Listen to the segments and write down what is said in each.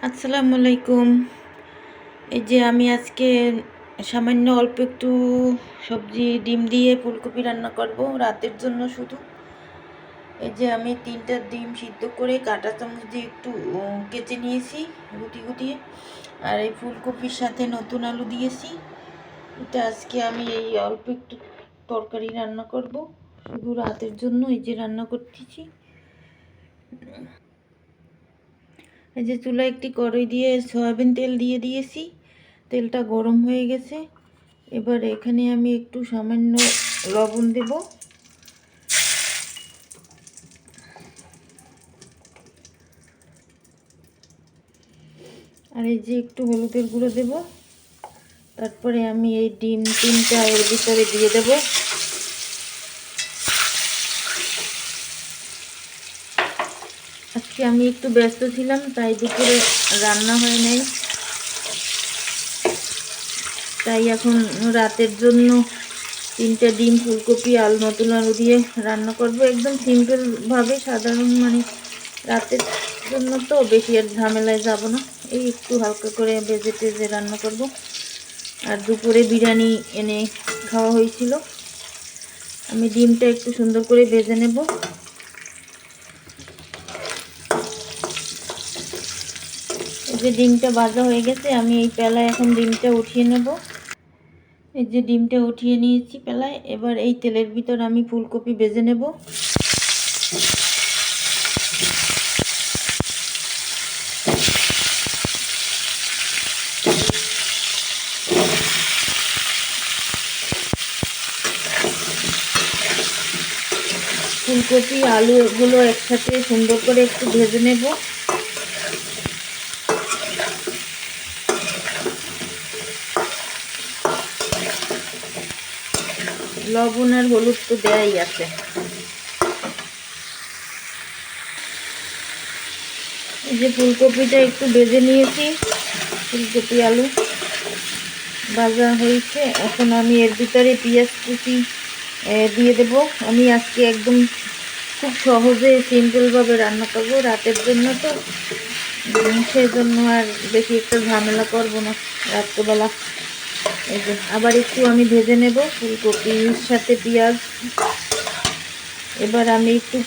আসসালামু আলাইকুম। এই যে আমি আজকে সামান্য অল্প একটু সবজি ডিম দিয়ে ফুলকপি রান্না করব রাতের জন্য শুধু। এই যে আমি 3টা ডিম সিদ্ধ করে কাঁটা চামচ দিয়ে একটু কেচে নিয়েছি গুটি গুটিয়ে। আর এই ফুলকপির সাথে নতুন আলু দিয়েছি। এটা আজকে আমি এই অল্প একটু তরকারি রান্না করব শুধু রাতের জন্য। এই যে রান্না করতেছি। এই যে চুলায় একটি কড়াই দিয়ে সয়াবিন তেল দিয়ে দিয়েছি। তেলটা গরম হয়ে গেছে। এবার এখানে আমি একটু সামান্য লবণ দেব, আর এই যে একটু হলুদের গুঁড়ো দেব। তারপরে আমি এই ডিম 3টা এর ভিতরে দিয়ে দেব। আজকে আমি একটু ব্যস্ত ছিলাম, তাই দুপুরে রান্না হয় নাই, তাই এখন রাতের জন্য 3টা ডিম ফুলকপি নতুন আলু দিয়ে রান্না করব একদম সিম্পল ভাবে, সাধারণ, মানে রাতের জন্য তো বেশি আর ঝামেলায় যাব না। এই একটু হালকা করে ভেজে টেজে রান্না করব। আর দুপুরে বিরিয়ানি এনে খাওয়া হয়েছিল। আমি ডিমটা একটু সুন্দর করে ভেজে নেব। এই যে ডিমটা ভাজা হয়ে গেছে, আমি এই পেলায় এখন ডিমটা উঠিয়ে নেব। এই যে ডিমটা উঠিয়ে নিয়েছি পেলায়। এবার এই তেলের ভিতর আমি ফুলকপি ভেজে নেব। ফুলকপি আলু এগুলো একসাথে সুন্দর করে একটু ভেজে নেব। লবণ আর হলুদ তো দেয়াই আছে। এই যে ফুলকপিটা একটু ভেজে নিয়েছি, ফুলকপি আলু ভাজা হয়েছে। এখন আমি এর ভিতরে পেঁয়াজ কুচি দিয়ে দেব। আমি আজকে একদম খুব সহজে সিম্পলভাবে রান্না করব রাতের জন্য, তো সেজন্য আর বেশি একটা ঝামেলা করব না রাত্রেবেলা। এই যে আবার একটু আমি ভেজে নেব ফুলকপির সাথে পেঁয়াজ। এবার আমি একটু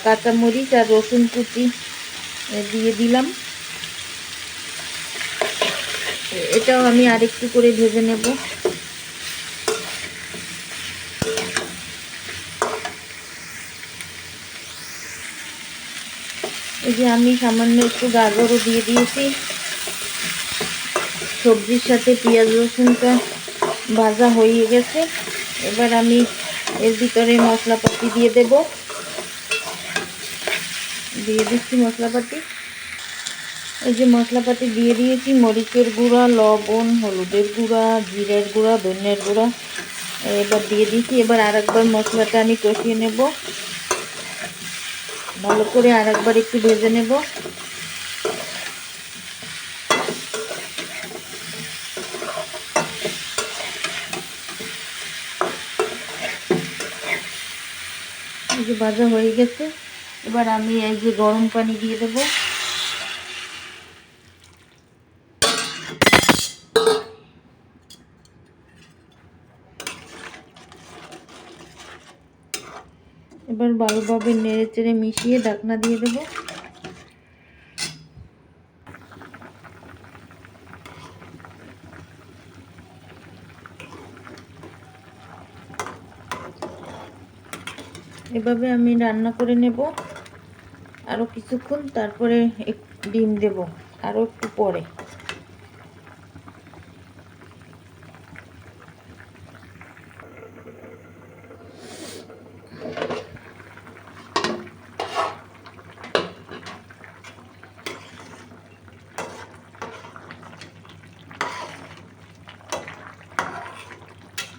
কাঁচামরিচ আর রসুন কুচি দিয়ে দিলাম। এটাও আমি আরেকটু করে ভেজে নেব। এই যে আমি সামান্য একটু গাজরও দিয়ে দিয়েছি। সবজির সাথে পেঁয়াজ রসুনটা ভাজা হয়ে গেছে। এবার আমি এর ভিতরে মশলাপাতি দিয়ে দেব। দিয়ে দিচ্ছি মশলাপাতি। এই যে মশলাপাতি দিয়ে দিয়েছি, মরিচের গুঁড়া, লবণ, হলুদের গুঁড়া, জিরের গুঁড়া, ধনিয়ার গুঁড়া এবার দিয়ে দিচ্ছি। এবার আরেকবার মশলাটা আমি কষিয়ে নেব ভালো করে, আরেকবার একটু ভেজে নেব। এই যে ভাজা হয়ে গেছে। এবার আমি এই যে গরম পানি দিয়ে দেব। এবার ভালোভাবে নেড়ে চেড়ে মিশিয়ে ঢাকনা দিয়ে দেব। এভাবে আমি রান্না করে নেব আরও কিছুক্ষণ, তারপরে ডিম দেব আরও একটু পরে।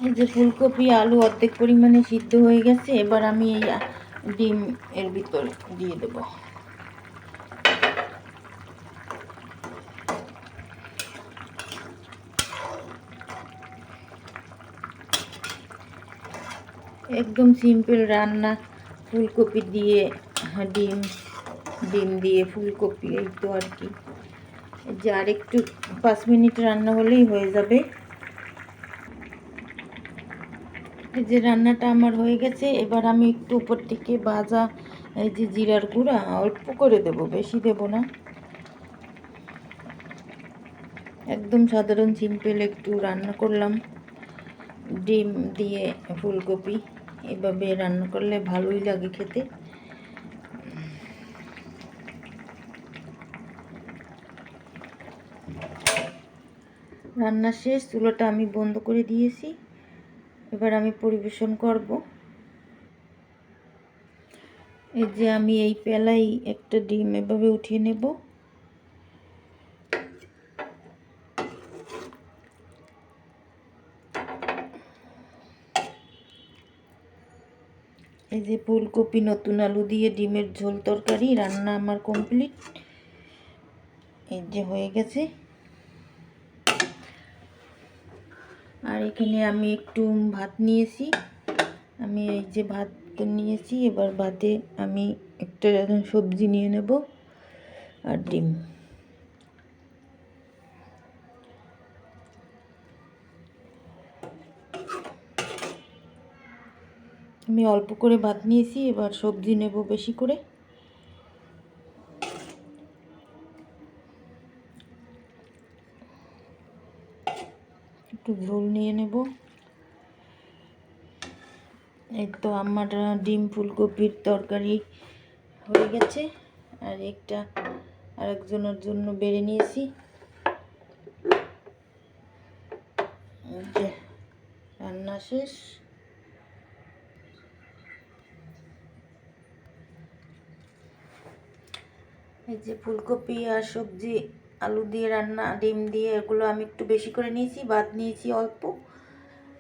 এই যে ফুলকপি আলু অর্ধেক পরিমাণে সিদ্ধ হয়ে গেছে। এবার আমি এই ডিম এর ভিতর দিয়ে দেব। একদম সিম্পল রান্না, ফুলকপি দিয়ে ডিম, ডিম দিয়ে ফুলকপি, এই তো আর কি। এই যে আর একটু 5 মিনিট রান্না হলেই হয়ে যাবে। এই যে রান্নাটা আমার হয়ে গেছে। এবার আমি একটু উপর থেকে ভাজা এই যে জিরার গুঁড়া অল্প করে দেব, বেশি দেব না। একদম সাধারণ সিম্পল একটু রান্না করলাম, ডিম দিয়ে ফুলকপি। এভাবে রান্না করলে ভালোই লাগে খেতে। রান্না শেষ, চুলাটা আমি বন্ধ করে দিয়েছি। এবার আমি পরিবেশন করব। এই যে আমি এই পেলাই একটা ডিম এভাবে উঠিয়ে নেব। এই যে ফুলকপি নতুন আলু দিয়ে ডিমের ঝোল তরকারি রান্না আমার কমপ্লিট। এই যে হয়ে গেছে। আর এখানে আমি একটু ভাত নিয়েছি। আমি এই যে ভাত নিয়েছি, এবার ভাতে আমি একটা সবজি নিয়ে নেব আর ডিম। আমি অল্প করে ভাত নিয়েছি, এবার সবজি নেব বেশি করে। একটু ঝোল নিয়ে নেব। এই তো আমার ডিম ফুলকপির তরকারি হয়ে গেছে। আর একটা আরেকজনের জন্য বেড়ে নিয়েছি। যে রান্না শেষ। এই যে ফুলকপি আর সবজি আলু দিয়ে রান্না, ডিম দিয়ে, এগুলো আমি একটু বেশি করে নিয়েছি, ভাত নিয়েছি অল্প।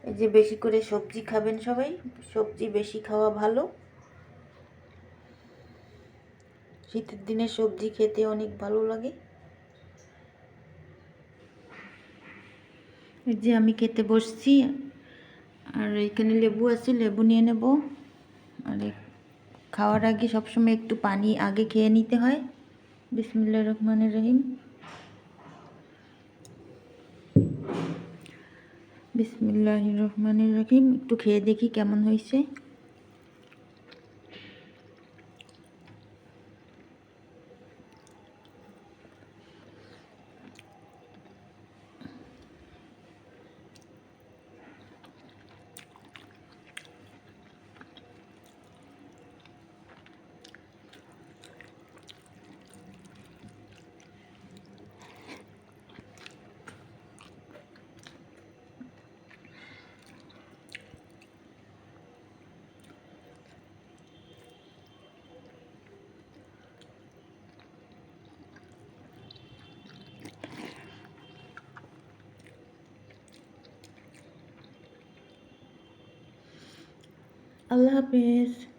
এই যে বেশি করে সবজি খাবেন সবাই, সবজি বেশি খাওয়া ভালো। শীতের দিনে সবজি খেতে অনেক ভালো লাগে। এই যে আমি খেতে বসছি, আর এখানে লেবু আছে, লেবু নিয়ে নেব। আর খাওয়ার আগে সবসময় একটু পানি আগে খেয়ে নিতে হয়। বিসমিল্লাহির রহমানির রহিম। বিসমিল্লাহির রহমানির রহিম। একটু খেয়ে দেখি কেমন হয়েছে। আল্লাহ হাফেজ।